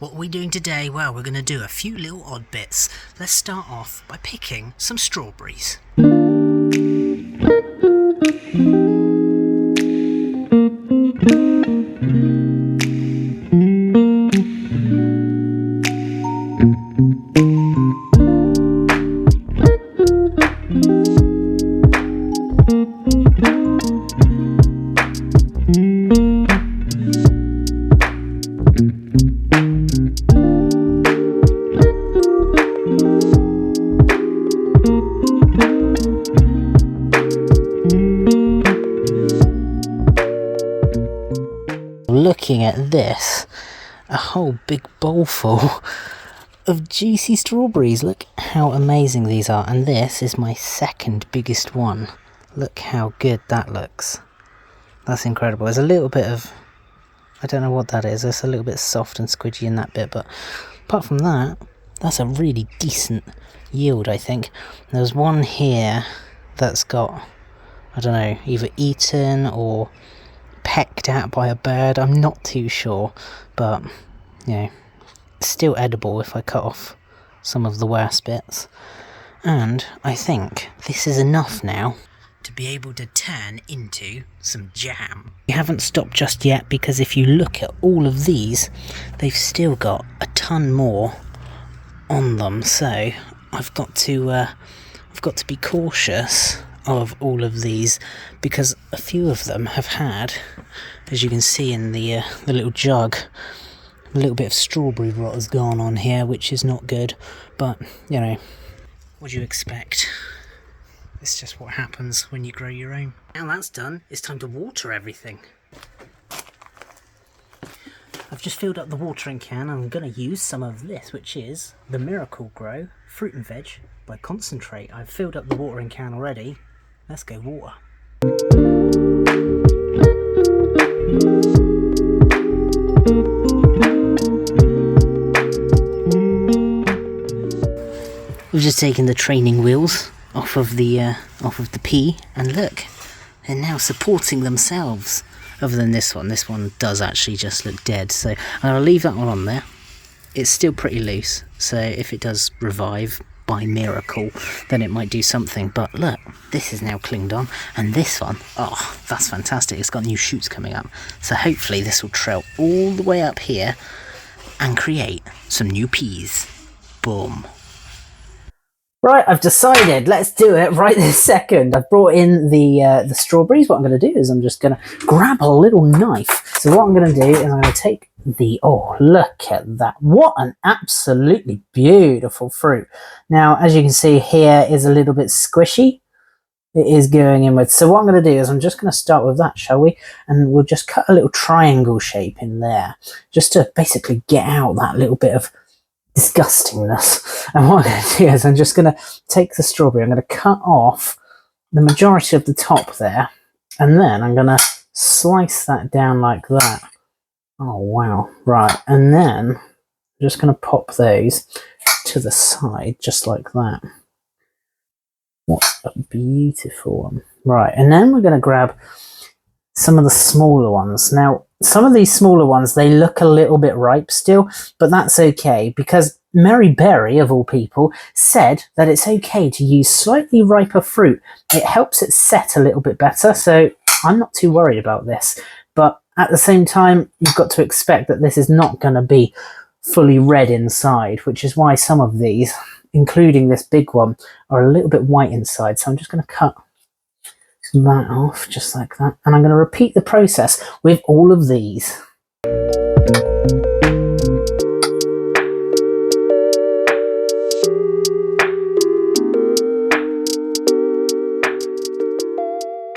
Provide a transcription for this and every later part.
What are we doing today? Well, we're going to do a few little odd bits. Let's start off by picking some strawberries. Looking at this, a whole big bowl full of juicy strawberries. Look how amazing these are, and this is my second biggest one. Look how good that looks. That's incredible. There's a little bit of, I don't know what that is, it's a little bit soft and squidgy in that bit, but apart from that, that's a really decent yield, I think. There's one here that's got, I don't know, either eaten or pecked at by a bird. I'm not too sure, but you know, still edible if I cut off some of the worst bits. And I think this is enough now to be able to turn into some jam. We haven't stopped just yet, because if you look at all of these, they've still got a ton more on them, so I've got to be cautious of all of these, because a few of them have had, as you can see in the little jug, a little bit of strawberry rot has gone on here, which is not good, but you know, what do you expect? It's just what happens when you grow your own. Now that's done, it's time to water everything. I've just filled up the watering can. I'm going to use some of this, which is the Miracle Grow Fruit and Veg by Concentrate. I've filled up the watering can already. Let's go water. We've just taken the training wheels off of the pea, and look, they're now supporting themselves. Other than this one does actually just look dead, so I'm going to leave that one on there. It's still pretty loose, so if it does revive by miracle, then it might do something. But look, this is now clinged on, and this one, oh, that's fantastic. It's got new shoots coming up, so hopefully this will trail all the way up here and create some new peas. Boom. Right, I've decided, let's do it right this second. I've brought in the strawberries. What I'm going to do is I'm just going to grab a little knife. So what I'm going to do is I'm going to take oh, look at that. What an absolutely beautiful fruit. Now, as you can see here is a little bit squishy. It is going in with. So what I'm going to do is I'm just going to start with that, shall we? And we'll just cut a little triangle shape in there, just to basically get out that little bit of disgustingness. And what I'm going to do is I'm just going to take the strawberry, I'm going to cut off the majority of the top there, and then I'm going to slice that down like that. Oh wow, right, and then I'm just going to pop those to the side just like that. What a beautiful one. Right, and then we're going to grab some of the smaller ones. Now, some of these smaller ones, they look a little bit ripe still, but that's okay, because Mary Berry, of all people, said that it's okay to use slightly riper fruit. It helps it set a little bit better, so I'm not too worried about this. But at the same time, you've got to expect that this is not going to be fully red inside, which is why some of these, including this big one, are a little bit white inside. So I'm just going to cut that off just like that, and I'm going to repeat the process with all of these.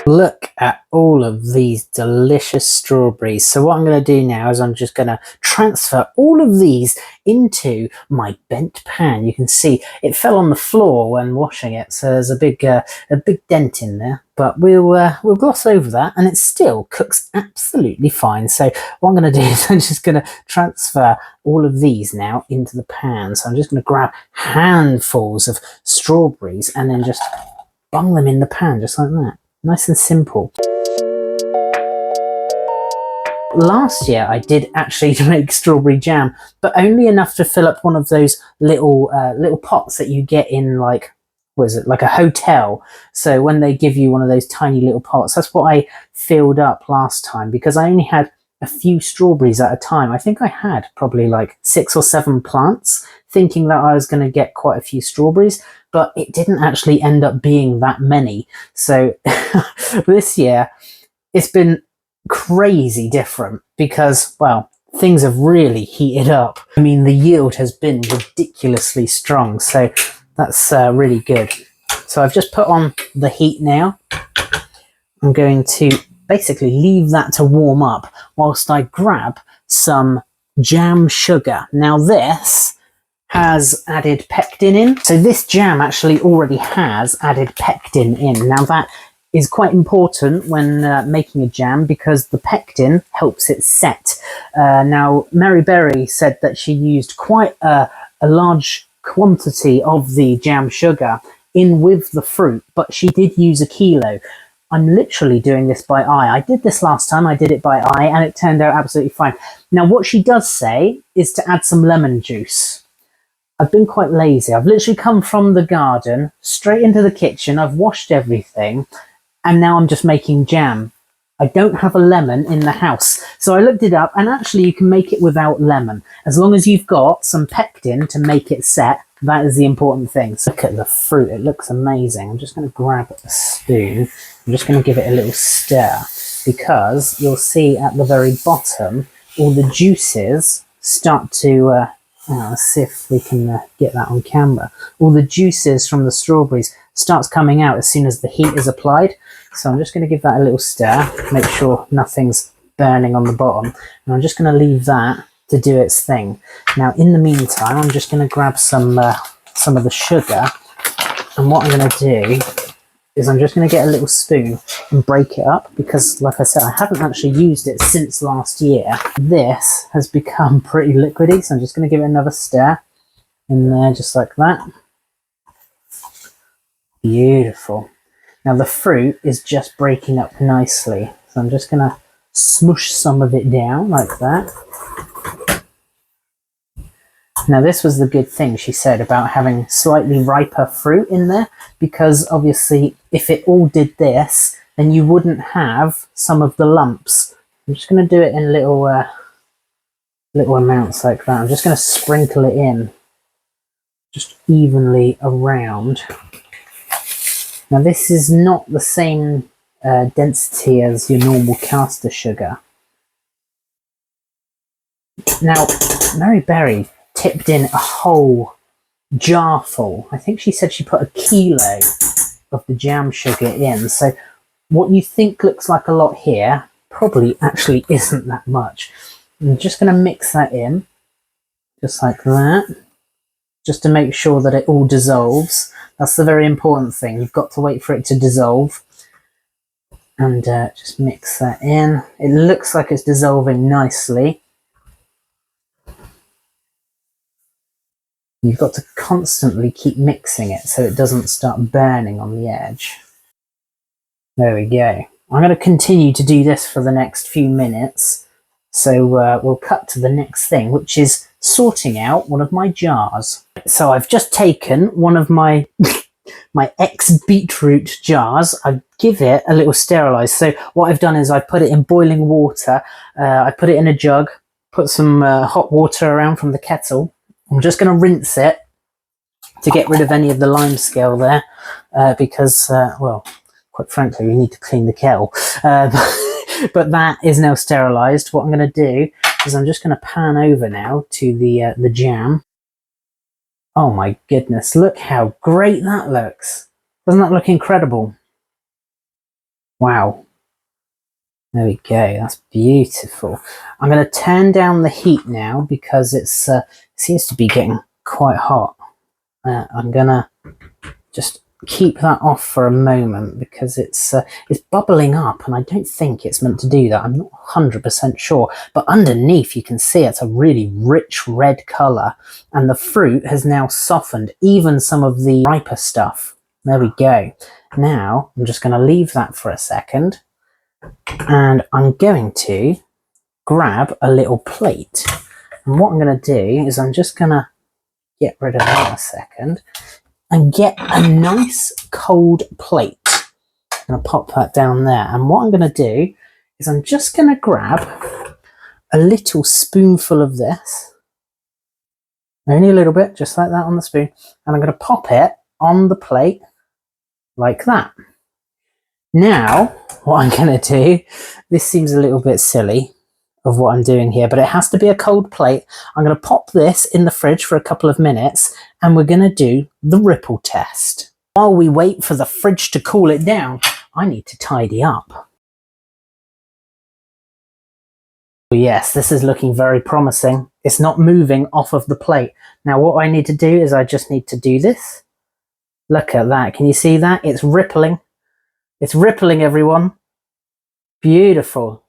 Look at all of these delicious strawberries. So what I'm going to do now is I'm just going to transfer all of these into my bent pan. You can see it fell on the floor when washing it, so there's a big dent in there. But we'll gloss over that, and it still cooks absolutely fine. So what I'm going to do is I'm just going to transfer all of these now into the pan. So I'm just going to grab handfuls of strawberries and then just bung them in the pan just like that. Nice and simple. last year I did actually make strawberry jam, but only enough to fill up one of those little pots that you get in, like, what is it, like a hotel. So when they give you one of those tiny little pots, that's what I filled up last time, because I only had a few strawberries at a time. I think I had probably like 6 or 7 plants, thinking that I was going to get quite a few strawberries, but it didn't actually end up being that many. So this year it's been crazy different because, well, things have really heated up. I mean, the yield has been ridiculously strong, so that's really good. So I've just put on the heat now. I'm going to basically leave that to warm up whilst I grab some jam sugar. Now this has added pectin in. So this jam actually already has added pectin in. Now that is quite important when making a jam, because the pectin helps it set. Now Mary Berry said that she used quite a large quantity of the jam sugar in with the fruit, but she did use 1 kilo. I'm literally doing this by eye. I did this last time, I did it by eye, and it turned out absolutely fine. Now what she does say is to add some lemon juice. I've been quite lazy. I've literally come from the garden, straight into the kitchen, I've washed everything, and now I'm just making jam. I don't have a lemon in the house. So I looked it up, and actually you can make it without lemon. As long as you've got some pectin to make it set, that is the important thing. So look at the fruit, it looks amazing. I'm just going to grab a spoon. I'm just going to give it a little stir, because you'll see at the very bottom, all the juices start to... let's see if we can get that on camera. All the juices from the strawberries starts coming out as soon as the heat is applied. So I'm just going to give that a little stir, make sure nothing's burning on the bottom, and I'm just going to leave that to do its thing. Now in the meantime, I'm just going to grab some of the sugar, and what I'm going to do is I'm just going to get a little spoon and break it up, because like I said, I haven't actually used it since last year. This has become pretty liquidy, so I'm just going to give it another stir in there, just like that. Beautiful. Now the fruit is just breaking up nicely, so I'm just going to smush some of it down like that. Now this was the good thing she said about having slightly riper fruit in there, because obviously if it all did this, then you wouldn't have some of the lumps. I'm just going to do it in little amounts like that. I'm just going to sprinkle it in just evenly around. Now this is not the same density as your normal caster sugar. Now Mary Berry tipped in a whole jar full. I think she said she put 1 kilo of the jam sugar in. So what you think looks like a lot here probably actually isn't that much. I'm just going to mix that in just like that, just to make sure that it all dissolves. That's the very important thing. You've got to wait for it to dissolve, and just mix that in. It looks like it's dissolving nicely. You've got to constantly keep mixing it so it doesn't start burning on the edge. There we go. I'm going to continue to do this for the next few minutes. So we'll cut to the next thing, which is sorting out one of my jars. So I've just taken one of my my ex-beetroot jars. I give it a little sterilise. So what I've done is I put it in boiling water. I put it in a jug, put some hot water around from the kettle. I'm just going to rinse it to get rid of any of the lime scale there, because, well, quite frankly, we need to clean the kettle. But that is now sterilised. What I'm going to do is I'm just going to pan over now to the jam. Oh my goodness, look how great that looks. Doesn't that look incredible? Wow. There we go, that's beautiful. I'm going to turn down the heat now because it seems to be getting quite hot. I'm going to just keep that off for a moment because it's bubbling up, and I don't think it's meant to do that. I'm not 100% sure, but underneath you can see it's a really rich red colour, and the fruit has now softened, even some of the riper stuff. There we go. Now I'm just going to leave that for a second, and I'm going to grab a little plate. And what I'm going to do is I'm just going to get rid of that in a second and get a nice cold plate. I'm going to pop that down there. And what I'm going to do is I'm just going to grab a little spoonful of this. Only a little bit, just like that on the spoon. And I'm going to pop it on the plate like that. Now, what I'm going to do, this seems a little bit silly of what I'm doing here, but it has to be a cold plate. I'm going to pop this in the fridge for a couple of minutes and we're going to do the ripple test. While we wait for the fridge to cool it down, I need to tidy up. Yes, this is looking very promising. It's not moving off of the plate. Now what I need to do is I just need to do this. Look at that. Can you see that? It's rippling. It's rippling, everyone. Beautiful.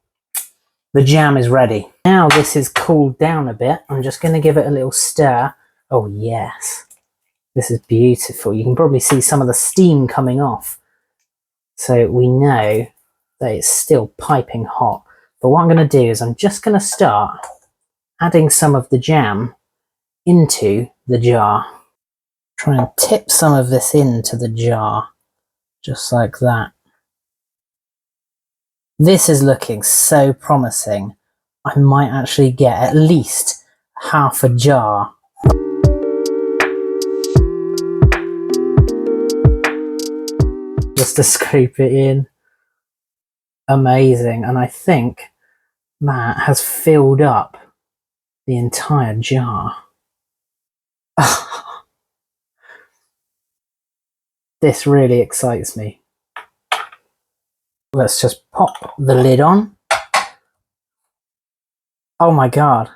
The jam is ready. Now this is cooled down a bit. I'm just going to give it a little stir. Oh yes. This is beautiful. You can probably see some of the steam coming off. So we know that it's still piping hot. But what I'm going to do is I'm just going to start adding some of the jam into the jar. Try and tip some of this into the jar, just like that. This is looking so promising. I might actually get at least half a jar. Just to scoop it in. Amazing. And I think that has filled up the entire jar. This really excites me. Let's just pop the lid on. Oh my god.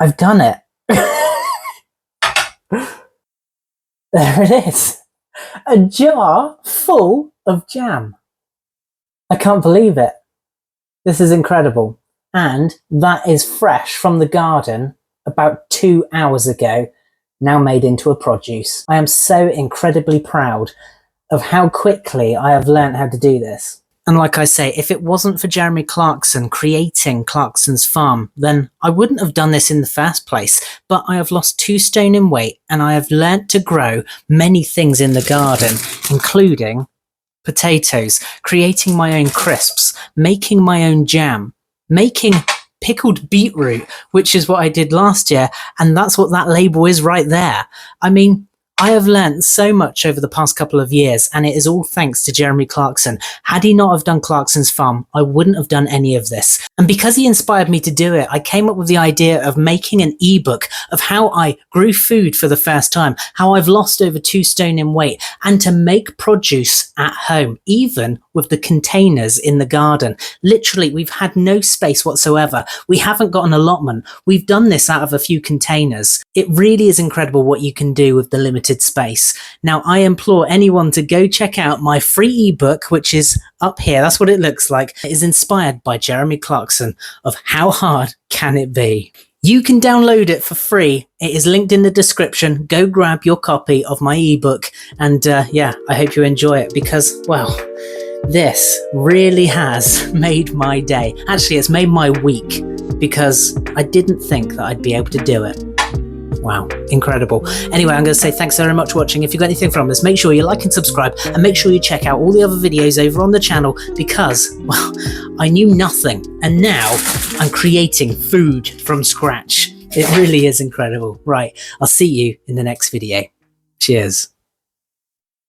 I've done it. There it is. A jar full of jam. I can't believe it. This is incredible. And that is fresh from the garden about 2 hours ago, now made into a produce. I am so incredibly proud of how quickly I have learned how to do this. And like I say, if it wasn't for Jeremy Clarkson creating Clarkson's Farm, then I wouldn't have done this in the first place. But I have lost 2 stone in weight and I have learnt to grow many things in the garden, including potatoes, creating my own crisps, making my own jam, making pickled beetroot, which is what I did last year. And that's what that label is right there. I mean, I have learnt so much over the past couple of years, and it is all thanks to Jeremy Clarkson. Had he not have done Clarkson's Farm, I wouldn't have done any of this. And because he inspired me to do it, I came up with the idea of making an ebook of how I grew food for the first time, how I've lost over 2 stone in weight, and to make produce at home, even with the containers in the garden. Literally, we've had no space whatsoever. We haven't got an allotment. We've done this out of a few containers. It really is incredible what you can do with the limited space. Now, I implore anyone to go check out my free ebook, which is up here. That's what it looks like. It is inspired by Jeremy Clarkson of How Hard Can It Be? You can download it for free. It is linked in the description. Go grab your copy of my ebook. And yeah, I hope you enjoy it because, well, this really has made my day. Actually, it's made my week because I didn't think that I'd be able to do it. Wow, incredible. Anyway, I'm going to say thanks very much for watching. If you got anything from this, make sure you like and subscribe, and make sure you check out all the other videos over on the channel because, well, I knew nothing, and now I'm creating food from scratch. It really is incredible. Right, I'll see you in the next video. Cheers.